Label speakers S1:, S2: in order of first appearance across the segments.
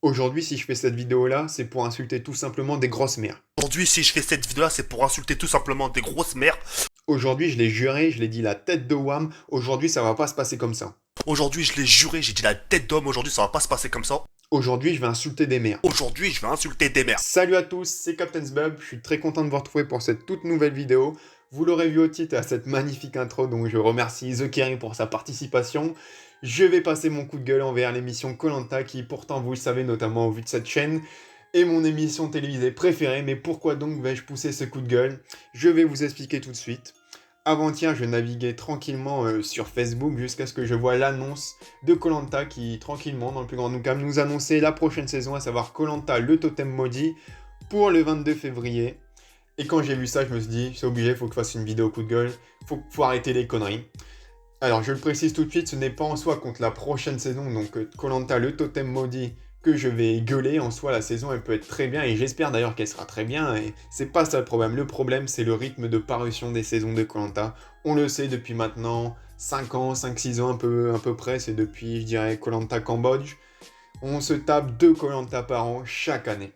S1: Aujourd'hui, si je fais cette vidéo-là, c'est pour insulter tout simplement des grosses mères.
S2: Aujourd'hui, si je fais cette vidéo-là, c'est pour insulter tout simplement des grosses mères.
S1: Aujourd'hui, je l'ai juré, je l'ai dit la tête de Wham. Aujourd'hui, ça va pas se passer comme ça.
S2: Aujourd'hui, je l'ai juré, j'ai dit la tête d'homme. Aujourd'hui, ça va pas se passer comme ça.
S1: Aujourd'hui, je vais insulter des mères.
S2: Aujourd'hui, je vais insulter des mères.
S1: Salut à tous, c'est Captain Sbub. Je suis très content de vous retrouver pour cette toute nouvelle vidéo. Vous l'aurez vu au titre à cette magnifique intro, donc je remercie The Kerry pour sa participation. Je vais passer mon coup de gueule envers l'émission koh qui, pourtant, vous le savez, notamment au vu de cette chaîne, est mon émission télévisée préférée. Mais pourquoi donc vais-je pousser ce coup de gueule? Je vais vous expliquer tout de suite. Avant-hier, je naviguais tranquillement sur Facebook jusqu'à ce que je voie l'annonce de koh qui, tranquillement, dans le plus grand nous calme, nous annonçait la prochaine saison, à savoir koh le totem maudit, pour le 22 février. Et quand j'ai vu ça, je me suis dit, c'est obligé, il faut que je fasse une vidéo coup de gueule, faut arrêter les conneries. Alors, je le précise tout de suite, ce n'est pas en soi contre la prochaine saison, donc koh le totem maudit, que je vais gueuler. En soi, la saison, elle peut être très bien, et j'espère d'ailleurs qu'elle sera très bien, et c'est pas ça le problème. Le problème, c'est le rythme de parution des saisons de koh. On le sait depuis maintenant 5 ans, 5-6 ans à peu près, c'est depuis, je dirais, koh Cambodge. On se tape 2 koh par an chaque année.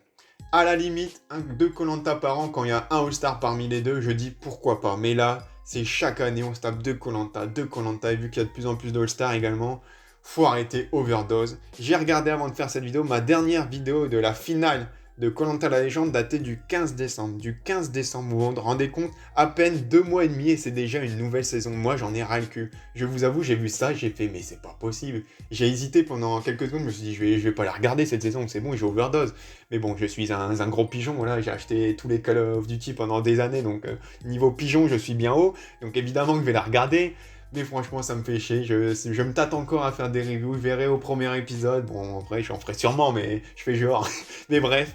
S1: À la limite, 2 koh par an, quand il y a un All-Star parmi les deux, je dis pourquoi pas. Mais là, c'est chaque année, on se tape 2 koh, et vu qu'il y a de plus en plus d'All-Star également, faut arrêter overdose. J'ai regardé avant de faire cette vidéo, ma dernière vidéo de la finale de koh la légende datait du 15 décembre. Du 15 décembre, vous vous rendez compte, à peine 2 mois et demi et c'est déjà une nouvelle saison. Moi, j'en ai ras le cul. Je vous avoue, j'ai vu ça, j'ai fait, mais c'est pas possible. J'ai hésité pendant quelques secondes, je me suis dit, je vais pas la regarder cette saison, c'est bon, j'ai overdose. Mais bon, je suis un gros pigeon, voilà, j'ai acheté tous les Call of Duty pendant des années, donc niveau pigeon, je suis bien haut. Donc évidemment que je vais la regarder. Mais franchement, ça me fait chier. Je me tâte encore à faire des reviews. Je verrai au premier épisode. Bon, après, j'en ferai sûrement, mais je fais genre. Mais bref,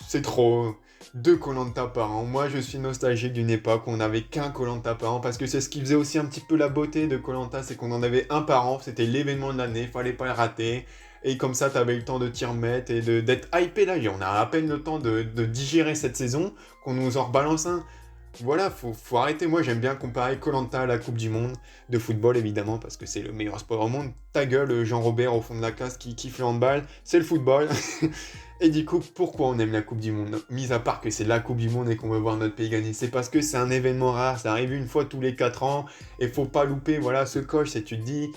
S1: c'est trop. 2 koh par an. Moi, je suis nostalgique d'une époque où on n'avait qu'un koh par an. Parce que c'est ce qui faisait aussi un petit peu la beauté de koh, c'est qu'on en avait un par an. C'était l'événement de l'année. Fallait pas le rater. Et comme ça, t'avais eu le temps de t'y remettre et d'être hypé là. On a à peine le temps de digérer cette saison qu'on nous en rebalance un. Voilà, faut arrêter. Moi, j'aime bien comparer koh à la Coupe du Monde de football, évidemment, parce que c'est le meilleur sport au monde. Ta gueule, Jean-Robert, au fond de la classe, qui kiffe le handball, c'est le football. Et du coup, pourquoi on aime la Coupe du Monde? Mis à part que c'est la Coupe du Monde et qu'on veut voir notre pays gagner, c'est parce que c'est un événement rare, ça arrive une fois tous les 4 ans, et faut pas louper, voilà, ce coche, et tu te dis...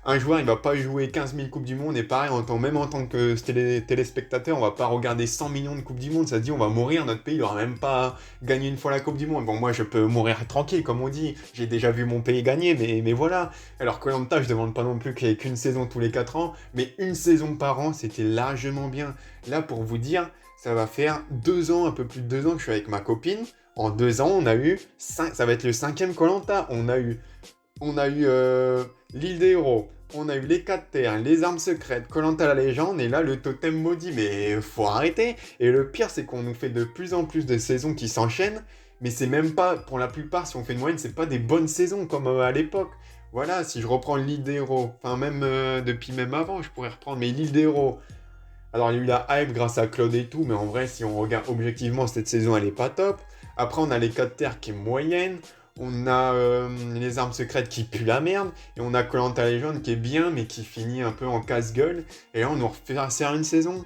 S1: Un joueur, il va pas jouer 15 000 Coupes du Monde, et pareil, même en tant que téléspectateur, on va pas regarder 100 millions de Coupes du Monde, ça se dit, on va mourir, notre pays, il aura même pas gagné une fois la Coupe du Monde. Bon, moi, je peux mourir tranquille, comme on dit, j'ai déjà vu mon pays gagner, mais voilà. Alors, koh je demande pas non plus qu'il y ait qu'une saison tous les 4 ans, mais une saison par an, c'était largement bien. Là, pour vous dire, ça va faire 2 ans, un peu plus de 2 ans que je suis avec ma copine. En 2 ans, on a eu, ça va être le 5e koh. On a eu l'île des héros, on a eu les 4 terres, les armes secrètes, koh la légende, et là le totem maudit, mais faut arrêter. Et le pire, c'est qu'on nous fait de plus en plus de saisons qui s'enchaînent, mais c'est même pas, pour la plupart, si on fait une moyenne, c'est pas des bonnes saisons comme à l'époque. Voilà, si je reprends l'île des héros, enfin même depuis même avant, je pourrais reprendre, mais l'île des héros. Alors il y a eu la hype grâce à Claude et tout, mais en vrai, si on regarde objectivement, cette saison, elle est pas top. Après, on a les 4 terres qui est moyenne. On a les armes secrètes qui puent la merde. Et on a koh la légende qui est bien, mais qui finit un peu en casse-gueule. Et là, on nous refait une saison.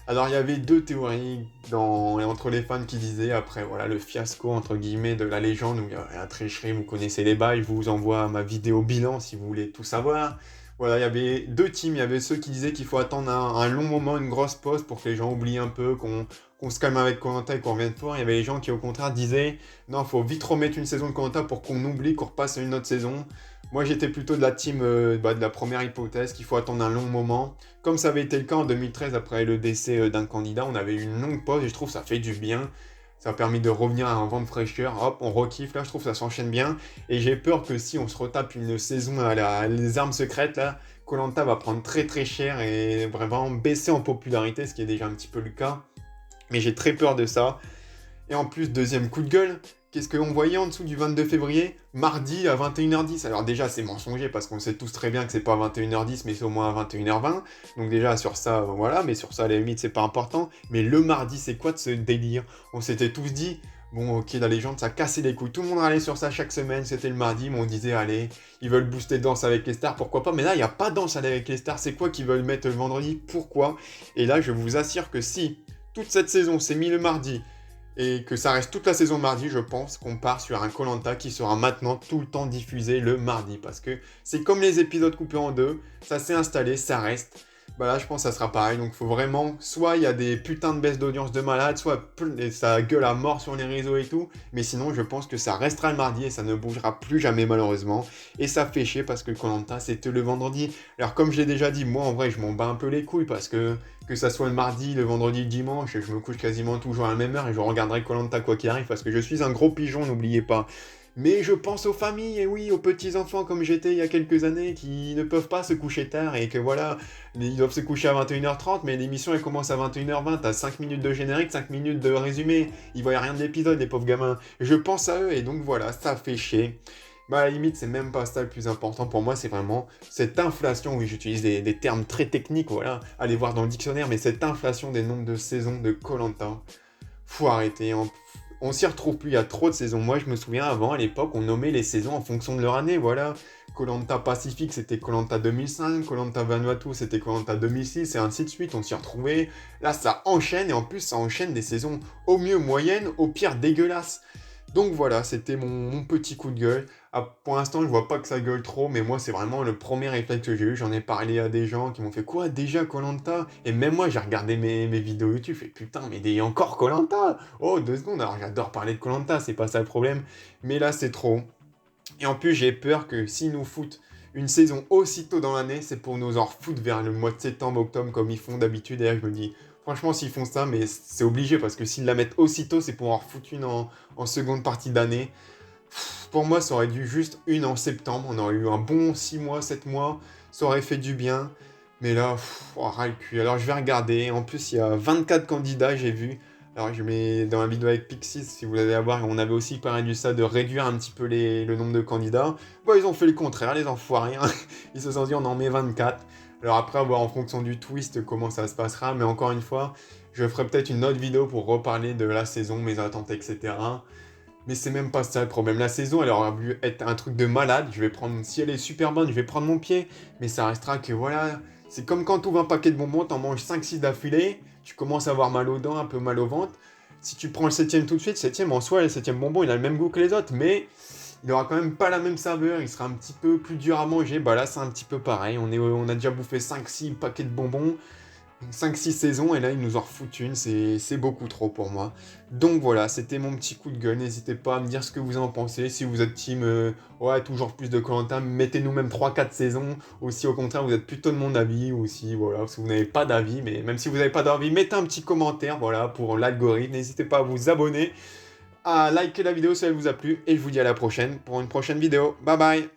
S1: Alors, il y avait 2 théories entre les fans qui disaient, après, voilà, le fiasco, entre guillemets, de la légende, où il y a la tricherie, vous connaissez les bails, je vous envoie ma vidéo bilan si vous voulez tout savoir. Voilà, il y avait 2 teams, il y avait ceux qui disaient qu'il faut attendre un long moment, une grosse pause pour que les gens oublient un peu, qu'on se calme avec koh et qu'on revienne fort. Il y avait les gens qui au contraire disaient non, faut vite remettre une saison de koh pour qu'on oublie, qu'on repasse à une autre saison. Moi j'étais plutôt de la team de la première hypothèse, qu'il faut attendre un long moment. Comme ça avait été le cas en 2013 après le décès d'un candidat, on avait eu une longue pause et je trouve que ça fait du bien. Ça a permis de revenir à un vent de fraîcheur, hop, on rekiffe, là je trouve que ça s'enchaîne bien. Et j'ai peur que si on se retape une saison à les armes secrètes, là, koh va prendre très très cher et vraiment baisser en popularité, ce qui est déjà un petit peu le cas. Mais j'ai très peur de ça. Et en plus, deuxième coup de gueule, qu'est-ce qu'on voyait en dessous du 22 février? Mardi à 21h10. Alors déjà, c'est mensonger parce qu'on sait tous très bien que c'est pas à 21h10, mais c'est au moins à 21h20. Donc déjà, sur ça, voilà, mais sur ça, à la limite, c'est pas important. Mais le mardi, c'est quoi de ce délire? On s'était tous dit, Bon, ok, la légende, ça cassait les couilles. Tout le monde allait sur ça chaque semaine, c'était le mardi, mais on disait, allez, ils veulent booster Danse avec les stars, pourquoi pas? Mais là, il n'y a pas Danse avec les stars, c'est quoi qu'ils veulent mettre le vendredi? Pourquoi? Et là, je vous assure que si toute cette saison s'est mis le mardi, et que ça reste toute la saison mardi, je pense qu'on part sur un koh qui sera maintenant tout le temps diffusé le mardi. Parce que c'est comme les épisodes coupés en deux, ça s'est installé, ça reste. Bah là, je pense que ça sera pareil. Donc, il faut vraiment. Soit il y a des putains de baisses d'audience de malade, soit ça gueule à mort sur les réseaux et tout. Mais sinon, je pense que ça restera le mardi et ça ne bougera plus jamais, malheureusement. Et ça fait chier parce que koh c'était le vendredi. Alors, comme je l'ai déjà dit, moi en vrai, je m'en bats un peu les couilles parce que ça soit le mardi, le vendredi, le dimanche, je me couche quasiment toujours à la même heure et je regarderai koh quoi qu'il arrive parce que je suis un gros pigeon, n'oubliez pas. Mais je pense aux familles, et oui, aux petits-enfants comme j'étais il y a quelques années qui ne peuvent pas se coucher tard et que voilà, ils doivent se coucher à 21h30, mais l'émission elle commence à 21h20, t'as 5 minutes de générique, 5 minutes de résumé, ils voient rien de l'épisode, les pauvres gamins. Je pense à eux et donc voilà, ça fait chier. Bah à la limite, c'est même pas ça le plus important pour moi, c'est vraiment cette inflation, oui j'utilise des termes très techniques, voilà, allez voir dans le dictionnaire, mais cette inflation des nombres de saisons de koh faut arrêter, on s'y retrouve plus, il y a trop de saisons. Moi, je me souviens avant, à l'époque, on nommait les saisons en fonction de leur année, voilà. koh Pacifique, c'était koh 2005, koh Vanuatu, c'était koh 2006, et ainsi de suite, on s'y retrouvait. Là, ça enchaîne, et en plus, ça enchaîne des saisons au mieux moyennes, au pire dégueulasses. Donc voilà, c'était mon petit coup de gueule. Ah, pour l'instant, je vois pas que ça gueule trop, mais moi, c'est vraiment le premier réflexe que j'ai eu. J'en ai parlé à des gens qui m'ont fait quoi déjà koh. Et même moi, j'ai regardé mes vidéos YouTube, je fais putain, mais il y a encore koh. Oh, 2 secondes, alors j'adore parler de koh, c'est pas ça le problème. Mais là, c'est trop. Et en plus, j'ai peur que s'ils nous foutent une saison aussitôt dans l'année, c'est pour nous en foutre vers le mois de septembre, octobre, comme ils font d'habitude. Et là, je me dis, franchement, s'ils font ça, mais c'est obligé, parce que s'ils la mettent aussitôt, c'est pour en foutre une en seconde partie d'année. Pour moi, ça aurait dû juste une en septembre. On aurait eu un bon 6 mois, 7 mois. Ça aurait fait du bien. Mais là, oh, ras le cul. Alors, je vais regarder. En plus, il y a 24 candidats, j'ai vu. Alors, je mets dans la vidéo avec Pixis, si vous allez la voir, on avait aussi parlé de ça, de réduire un petit peu le nombre de candidats. Bon, ils ont fait le contraire, les enfoirés. Ils se sont dit, on en met 24. Alors après, on va voir en fonction du twist comment ça se passera. Mais encore une fois, je ferai peut-être une autre vidéo pour reparler de la saison, mes attentes, etc. Mais c'est même pas ça le problème. La saison, elle aurait dû être un truc de malade. Je vais prendre, si elle est super bonne, je vais prendre mon pied. Mais ça restera que voilà. C'est comme quand tu ouvres un paquet de bonbons, t'en manges 5-6 d'affilée. Tu commences à avoir mal aux dents, un peu mal au ventre. Si tu prends le septième tout de suite, septième en soi, le septième bonbon, il a le même goût que les autres. Mais il aura quand même pas la même saveur. Il sera un petit peu plus dur à manger. Bah là, c'est un petit peu pareil. On a déjà bouffé 5-6 paquets de bonbons. 5-6 saisons et là ils nous en refoutent une, c'est beaucoup trop pour moi. Donc voilà, c'était mon petit coup de gueule, n'hésitez pas à me dire ce que vous en pensez, si vous êtes team ouais toujours plus de koh, mettez-nous même 3-4 saisons, ou si au contraire vous êtes plutôt de mon avis, ou si voilà, si vous n'avez pas d'avis, mais même si vous n'avez pas d'avis, mettez un petit commentaire, voilà, pour l'algorithme, n'hésitez pas à vous abonner, à liker la vidéo si elle vous a plu, et je vous dis à la prochaine pour une prochaine vidéo, bye bye.